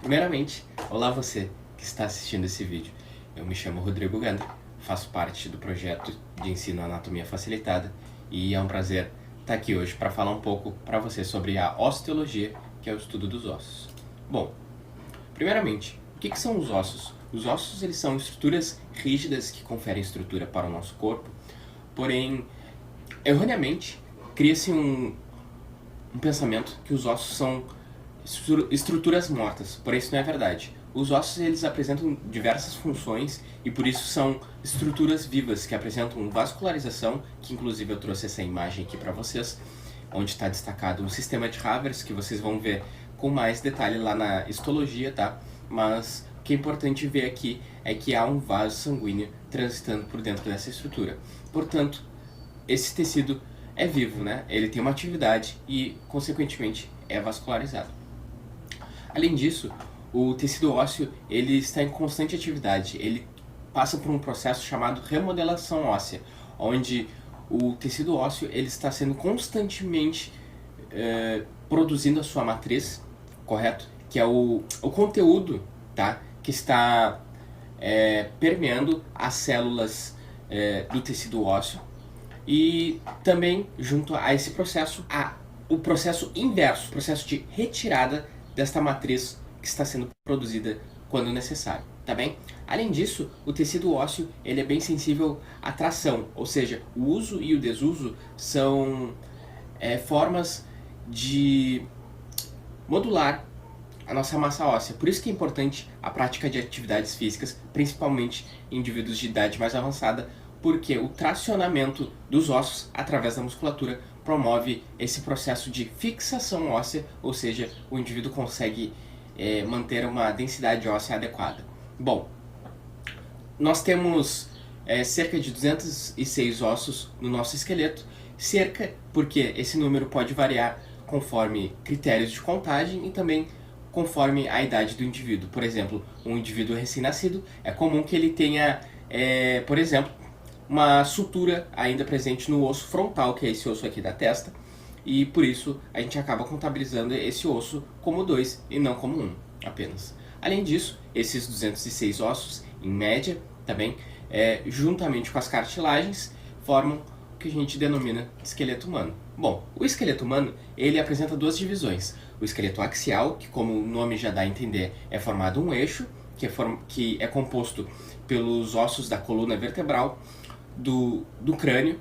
Primeiramente, olá você que está assistindo esse vídeo. Eu me chamo Rodrigo Gandra, faço parte do projeto de ensino Anatomia Facilitada e é um prazer estar aqui hoje para falar um pouco para você sobre a osteologia, que é o estudo dos ossos. Bom, primeiramente, o que são os ossos? Os ossos eles são estruturas rígidas que conferem estrutura para o nosso corpo, porém, erroneamente, cria-se um pensamento que os ossos são estruturas mortas, porém isso não é verdade. Os ossos eles apresentam diversas funções e por isso são estruturas vivas que apresentam vascularização, que inclusive eu trouxe essa imagem aqui para vocês, onde está destacado o sistema de Havers, que vocês vão ver com mais detalhe lá na histologia, tá? Mas o que é importante ver aqui é que há um vaso sanguíneo transitando por dentro dessa estrutura. Portanto, esse tecido é vivo, né? Ele tem uma atividade e, consequentemente, é vascularizado. Além disso, o tecido ósseo ele está em constante atividade. Ele passa por um processo chamado remodelação óssea, onde o tecido ósseo ele está sendo constantemente produzindo a sua matriz, correto? Que é o conteúdo, tá? Que está permeando as células do tecido ósseo. E também, junto a esse processo, há o processo inverso, o processo de retirada desta matriz que está sendo produzida quando necessário, tá bem? Além disso, o tecido ósseo ele é bem sensível à tração, ou seja, o uso e o desuso são formas de modular a nossa massa óssea. Por isso que é importante a prática de atividades físicas, principalmente em indivíduos de idade mais avançada, porque o tracionamento dos ossos através da musculatura promove esse processo de fixação óssea, ou seja, o indivíduo consegue manter uma densidade óssea adequada. Bom, nós temos cerca de 206 ossos no nosso esqueleto, cerca porque esse número pode variar conforme critérios de contagem e também conforme a idade do indivíduo. Por exemplo, um indivíduo recém-nascido é comum que ele tenha, por exemplo, uma sutura ainda presente no osso frontal, que é esse osso aqui da testa, e por isso a gente acaba contabilizando esse osso como 2 e não como 1 apenas. Além disso, esses 206 ossos, em média, também, juntamente com as cartilagens, formam o que a gente denomina esqueleto humano. Bom, o esqueleto humano ele apresenta duas divisões. O esqueleto axial, que como o nome já dá a entender, é formado um eixo, que é composto pelos ossos da coluna vertebral, do crânio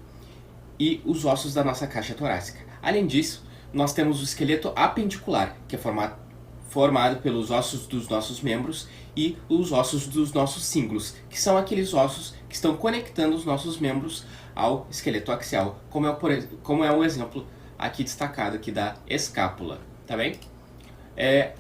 e os ossos da nossa caixa torácica. Além disso, nós temos o esqueleto apendicular, que é formado pelos ossos dos nossos membros e os ossos dos nossos cíngulos, que são aqueles ossos que estão conectando os nossos membros ao esqueleto axial, como é o exemplo aqui destacado aqui da escápula, tá bem?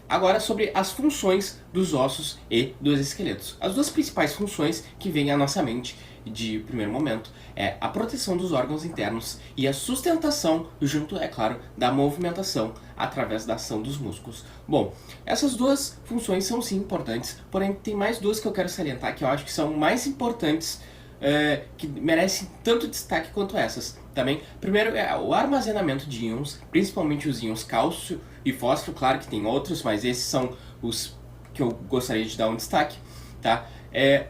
Agora sobre as funções dos ossos e dos esqueletos. As duas principais funções que vêm à nossa mente de primeiro momento é a proteção dos órgãos internos e a sustentação junto, é claro, da movimentação através da ação dos músculos. Bom, essas duas funções são sim importantes, porém tem mais duas que eu quero salientar que eu acho que são mais importantes, que merecem tanto destaque quanto essas. Também, primeiro é o armazenamento de íons, principalmente os íons cálcio e fósforo, claro que tem outros, mas esses são os que eu gostaria de dar um destaque, tá?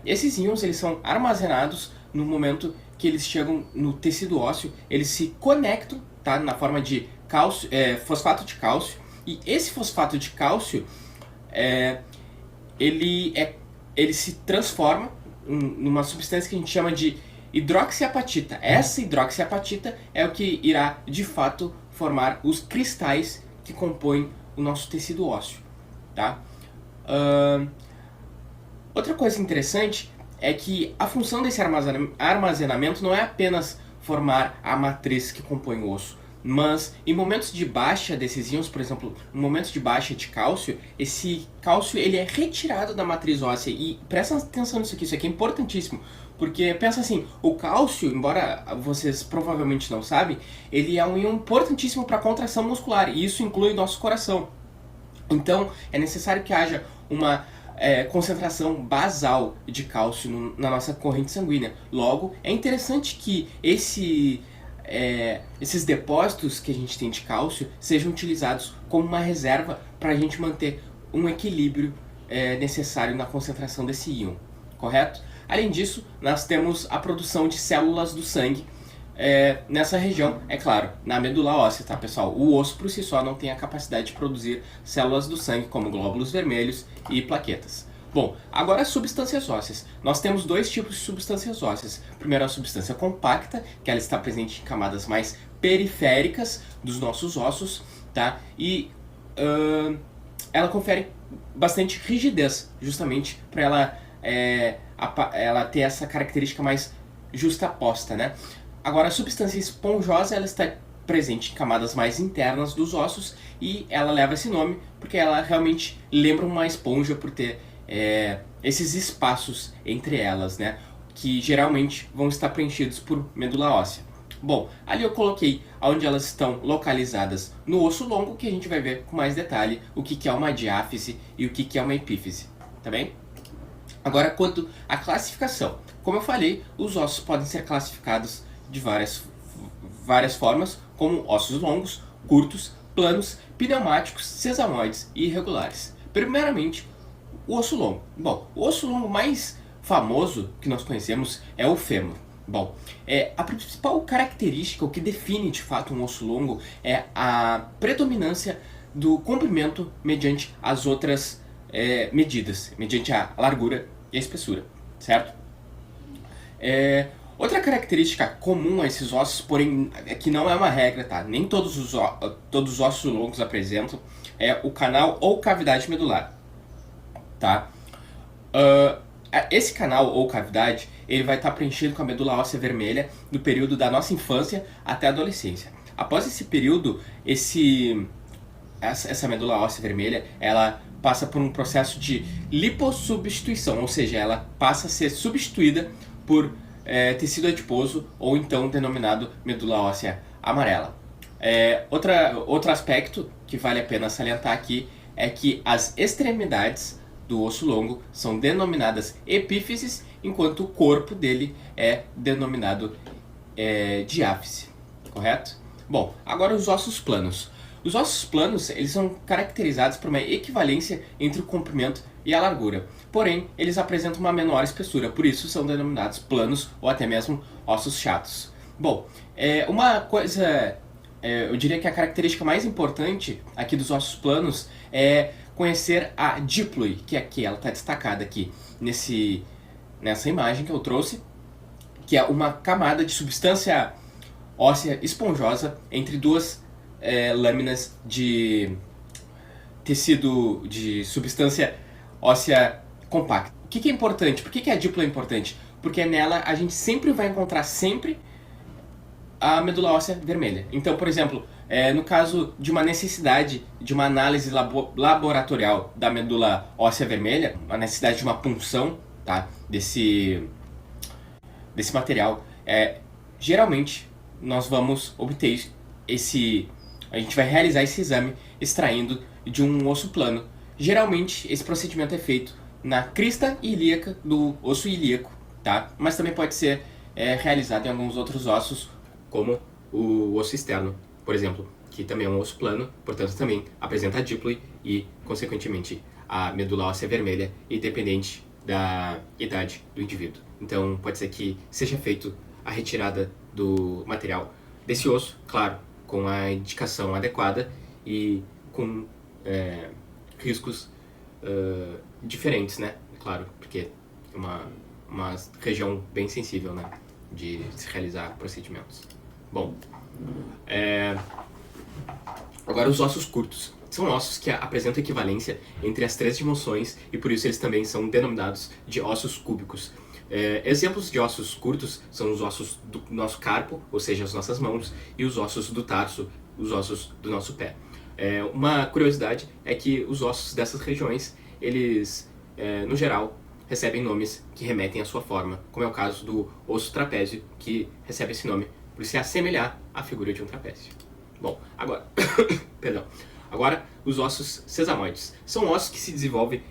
Esses íons eles são armazenados no momento que eles chegam no tecido ósseo, eles se conectam, tá? Na forma de cálcio, fosfato de cálcio, e esse fosfato de cálcio ele se transforma numa substância que a gente chama de hidroxiapatita. Essa hidroxiapatita é o que irá de fato formar os cristais que compõem o nosso tecido ósseo, tá? Outra coisa interessante é que a função desse armazenamento não é apenas formar a matriz que compõe o osso, mas em momentos de baixa desses íons, por exemplo, em momentos de baixa de cálcio, esse cálcio ele é retirado da matriz óssea. E presta atenção nisso aqui, isso aqui é importantíssimo, porque pensa assim, o cálcio, embora vocês provavelmente não sabem, ele é um íon importantíssimo para a contração muscular, e isso inclui o nosso coração. Então é necessário que haja uma concentração basal de cálcio na nossa corrente sanguínea. Logo, é interessante que esses depósitos que a gente tem de cálcio sejam utilizados como uma reserva para a gente manter um equilíbrio necessário na concentração desse íon, correto? Além disso, nós temos a produção de células do sangue nessa região, é claro, na medula óssea, tá, pessoal? O osso por si só não tem a capacidade de produzir células do sangue como glóbulos vermelhos e plaquetas. Bom, agora as substâncias ósseas. Nós temos dois tipos de substâncias ósseas. Primeiro, a substância compacta, que ela está presente em camadas mais periféricas dos nossos ossos, tá? E ela confere bastante rigidez, justamente para ela ter essa característica mais justaposta, né? Agora, a substância esponjosa, ela está presente em camadas mais internas dos ossos e ela leva esse nome porque ela realmente lembra uma esponja por ter esses espaços entre elas, né? Que geralmente vão estar preenchidos por medula óssea. Bom, ali eu coloquei onde elas estão localizadas no osso longo, que a gente vai ver com mais detalhe o que é uma diáfise e o que é uma epífise, tá bem? Agora, quanto à classificação. Como eu falei, os ossos podem ser classificados de várias formas, como ossos longos, curtos, planos, pneumáticos, sesamoides e irregulares. Primeiramente, o osso longo. Bom, o osso longo mais famoso que nós conhecemos é o fêmur. Bom, a principal característica, o que define de fato um osso longo, é a predominância do comprimento mediante as outras medidas, mediante a largura e a espessura, certo? Outra característica comum a esses ossos, porém que não é uma regra, tá? Nem todos os ossos longos apresentam, é o canal ou cavidade medular, tá? Esse canal ou cavidade, ele vai estar preenchido com a medula óssea vermelha no período da nossa infância até a adolescência. Após esse período, essa medula óssea vermelha, ela passa por um processo de lipossubstituição, ou seja, ela passa a ser substituída por tecido adiposo, ou então denominado medula óssea amarela. Outro aspecto que vale a pena salientar aqui é que as extremidades do osso longo são denominadas epífises, enquanto o corpo dele é denominado diáfise, correto? Bom, agora os ossos planos. Os ossos planos, eles são caracterizados por uma equivalência entre o comprimento e a largura. Porém, eles apresentam uma menor espessura, por isso são denominados planos ou até mesmo ossos chatos. Bom, uma coisa, eu diria que a característica mais importante aqui dos ossos planos é conhecer a díploe, que aqui ela está destacada aqui nessa imagem que eu trouxe, que é uma camada de substância óssea esponjosa entre duas lâminas de tecido de substância óssea compacta. O que é importante? Por que a díploe é importante? Porque nela a gente sempre vai encontrar a medula óssea vermelha. Então, por exemplo, no caso de uma necessidade de uma análise laboratorial da medula óssea vermelha, a necessidade de uma punção, tá, desse material, geralmente nós vamos obter a gente vai realizar esse exame extraindo de um osso plano. Geralmente esse procedimento é feito na crista ilíaca do osso ilíaco, tá? Mas também pode ser realizado em alguns outros ossos, como o osso externo, por exemplo, que também é um osso plano, portanto também apresenta a díploe e, consequentemente, a medula óssea vermelha, independente da idade do indivíduo. Então pode ser que seja feito a retirada do material desse osso, claro, com a indicação adequada e com riscos diferentes, né? Claro, porque é uma região bem sensível, né, de se realizar procedimentos. Bom, agora os ossos curtos. São ossos que apresentam equivalência entre as três dimensões e por isso eles também são denominados de ossos cúbicos. Exemplos de ossos curtos são os ossos do nosso carpo, ou seja, as nossas mãos, e os ossos do tarso, os ossos do nosso pé. Uma curiosidade é que os ossos dessas regiões, eles, no geral, recebem nomes que remetem à sua forma, como é o caso do osso trapézio, que recebe esse nome por se assemelhar à figura de um trapézio. Bom, agora, perdão. Agora, os ossos sesamoides. São ossos que se desenvolvem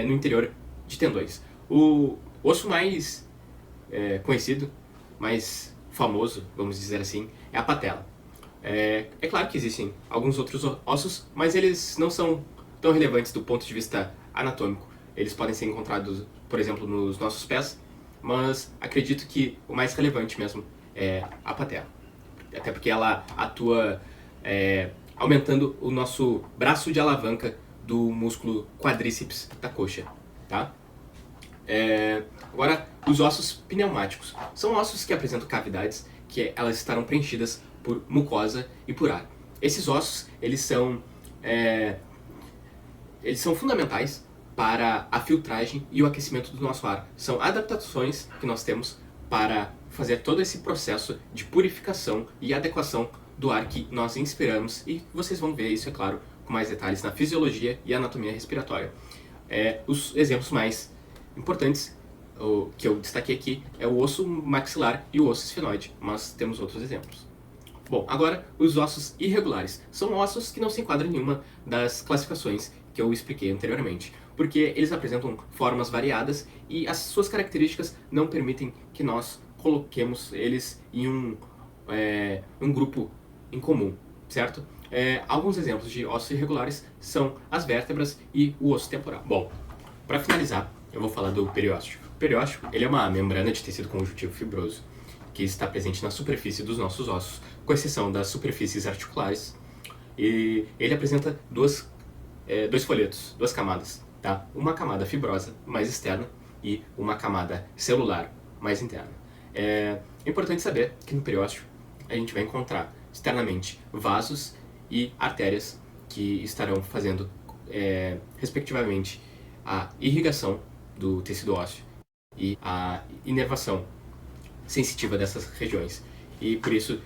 no interior de tendões. O osso mais conhecido, mais famoso, vamos dizer assim, é a patela. É claro que existem alguns outros ossos, mas eles não são tão relevantes do ponto de vista anatômico eles podem ser encontrados, por exemplo, nos nossos pés, mas acredito que o mais relevante mesmo é a patela. Até porque ela atua aumentando o nosso braço de alavanca do músculo quadríceps da coxa, tá? Agora, os ossos pneumáticos. São ossos que apresentam cavidades que elas estarão preenchidas por mucosa e por ar. Esses ossos, eles são fundamentais para a filtragem e o aquecimento do nosso ar. São adaptações que nós temos para fazer todo esse processo de purificação e adequação do ar que nós inspiramos, e vocês vão ver isso, é claro, com mais detalhes na fisiologia e anatomia respiratória. Os exemplos mais importantes que eu destaquei aqui é o osso maxilar e o osso esfenoide, mas temos outros exemplos. Bom, agora os ossos irregulares. São ossos que não se enquadram em nenhuma das classificações que eu expliquei anteriormente, porque eles apresentam formas variadas e as suas características não permitem que nós coloquemos eles em um grupo em comum, certo? Alguns exemplos de ossos irregulares são as vértebras e o osso temporal. Bom, para finalizar, eu vou falar do periósteo. O periósteo, ele é uma membrana de tecido conjuntivo fibroso que está presente na superfície dos nossos ossos, com exceção das superfícies articulares, e ele apresenta dois folhetos, duas camadas, tá? Uma camada fibrosa mais externa e uma camada celular mais interna. É importante saber que no periósteo a gente vai encontrar externamente vasos e artérias que estarão fazendo, respectivamente, a irrigação do tecido ósseo e a inervação sensitiva dessas regiões. E por isso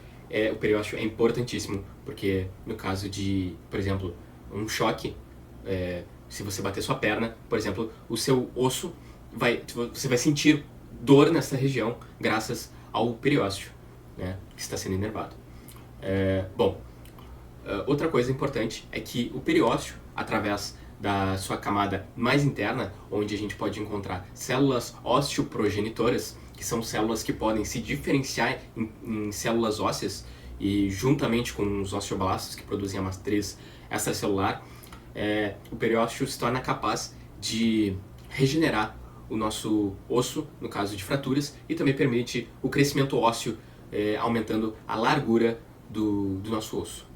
o periósteo é importantíssimo, porque no caso de, por exemplo, um choque, se você bater sua perna, por exemplo, o seu osso você vai sentir dor nessa região graças ao periósteo, né, que está sendo inervado. Outra coisa importante é que o periósteo, através da sua camada mais interna, onde a gente pode encontrar células osteoprogenitoras, que são células que podem se diferenciar em células ósseas, e juntamente com os osteoblastos que produzem a matriz extracelular, o periósteo se torna capaz de regenerar o nosso osso, no caso de fraturas, e também permite o crescimento ósseo, aumentando a largura do nosso osso.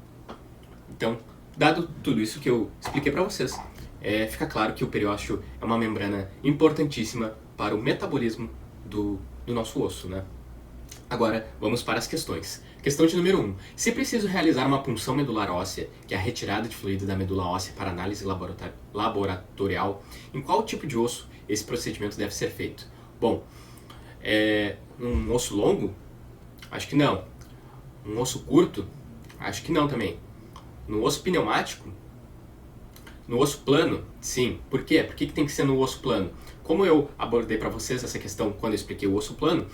Então, dado tudo isso que eu expliquei para vocês, fica claro que o periósteo é uma membrana importantíssima para o metabolismo do nosso osso, né? Agora, vamos para as questões. Questão de número 1. Se preciso realizar uma punção medular óssea, que é a retirada de fluido da medula óssea para análise laboratorial, em qual tipo de osso esse procedimento deve ser feito? Bom, um osso longo? Acho que não. Um osso curto? Acho que não também. No osso pneumático? No osso plano? Sim. Por quê? Por que tem que ser no osso plano? Como eu abordei para vocês essa questão quando eu expliquei o osso plano,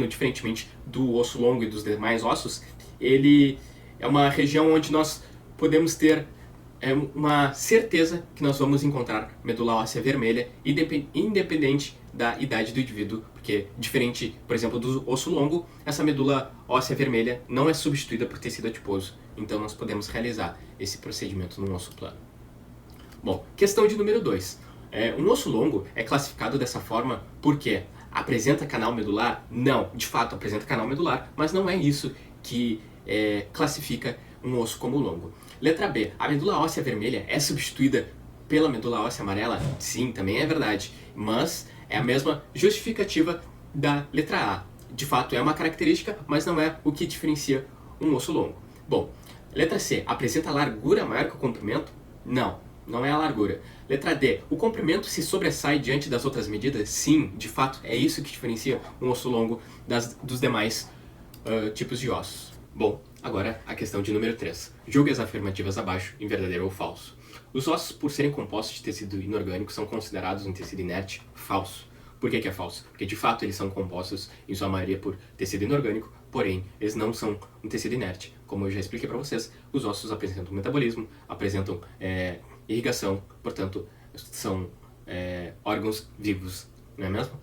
diferentemente do osso longo e dos demais ossos, ele é uma região onde nós podemos ter uma certeza que nós vamos encontrar medula óssea vermelha, independente da idade do indivíduo, porque diferente, por exemplo, do osso longo, essa medula óssea vermelha não é substituída por tecido adiposo, então nós podemos realizar esse procedimento no osso plano. Bom, questão de número 2. Um osso longo é classificado dessa forma porque apresenta canal medular? Não, de fato apresenta canal medular, mas não é isso que classifica um osso como longo. Letra B. A medula óssea vermelha é substituída pela medula óssea amarela? Sim, também é verdade, mas é a mesma justificativa da letra A. De fato é uma característica, mas não é o que diferencia um osso longo. Bom, letra C. Apresenta largura maior que o comprimento? Não, não é a largura. Letra D. O comprimento se sobressai diante das outras medidas? Sim, de fato, é isso que diferencia um osso longo dos demais tipos de ossos. Bom, agora a questão de número 3. Julgue as afirmativas abaixo em verdadeiro ou falso. Os ossos, por serem compostos de tecido inorgânico, são considerados um tecido inerte? Falso. Por que é falso? Porque de fato eles são compostos, em sua maioria, por tecido inorgânico, porém eles não são um tecido inerte. Como eu já expliquei para vocês, os ossos apresentam metabolismo, apresentam irrigação, portanto são órgãos vivos, não é mesmo?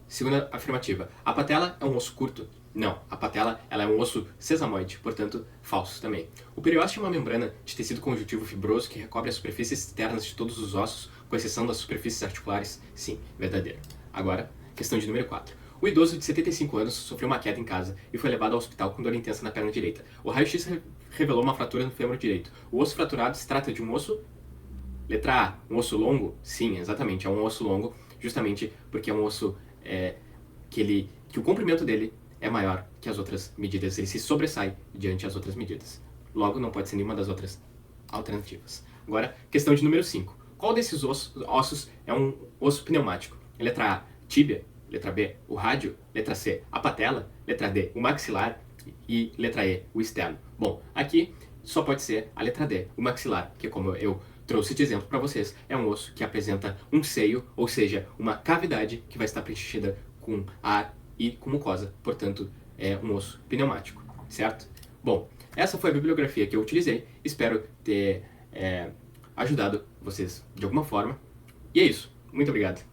Segunda afirmativa. A patela é um osso curto? Não, a patela ela é um osso sesamoide, portanto, falso também. O periósteo é uma membrana de tecido conjuntivo fibroso que recobre as superfícies externas de todos os ossos, com exceção das superfícies articulares. Sim, verdadeiro. Agora, questão de número 4. O idoso de 75 anos sofreu uma queda em casa e foi levado ao hospital com dor intensa na perna direita. O raio-x revelou uma fratura no fêmur direito. O osso fraturado se trata de um osso... Letra A, um osso longo? Sim, exatamente, é um osso longo, justamente porque é um osso que o comprimento dele é maior que as outras medidas, ele se sobressai diante das outras medidas. Logo, não pode ser nenhuma das outras alternativas. Agora, questão de número 5. Qual desses ossos é um osso pneumático? Letra A, tíbia. Letra B, o rádio. Letra C, a patela. Letra D, o maxilar. E letra E, o externo. Bom, aqui só pode ser a letra D, o maxilar, que como eu trouxe de exemplo para vocês, é um osso que apresenta um seio, ou seja, uma cavidade que vai estar preenchida com ar e com mucosa, portanto, é um osso pneumático, certo? Bom, essa foi a bibliografia que eu utilizei, espero ter ajudado vocês de alguma forma, e é isso, muito obrigado.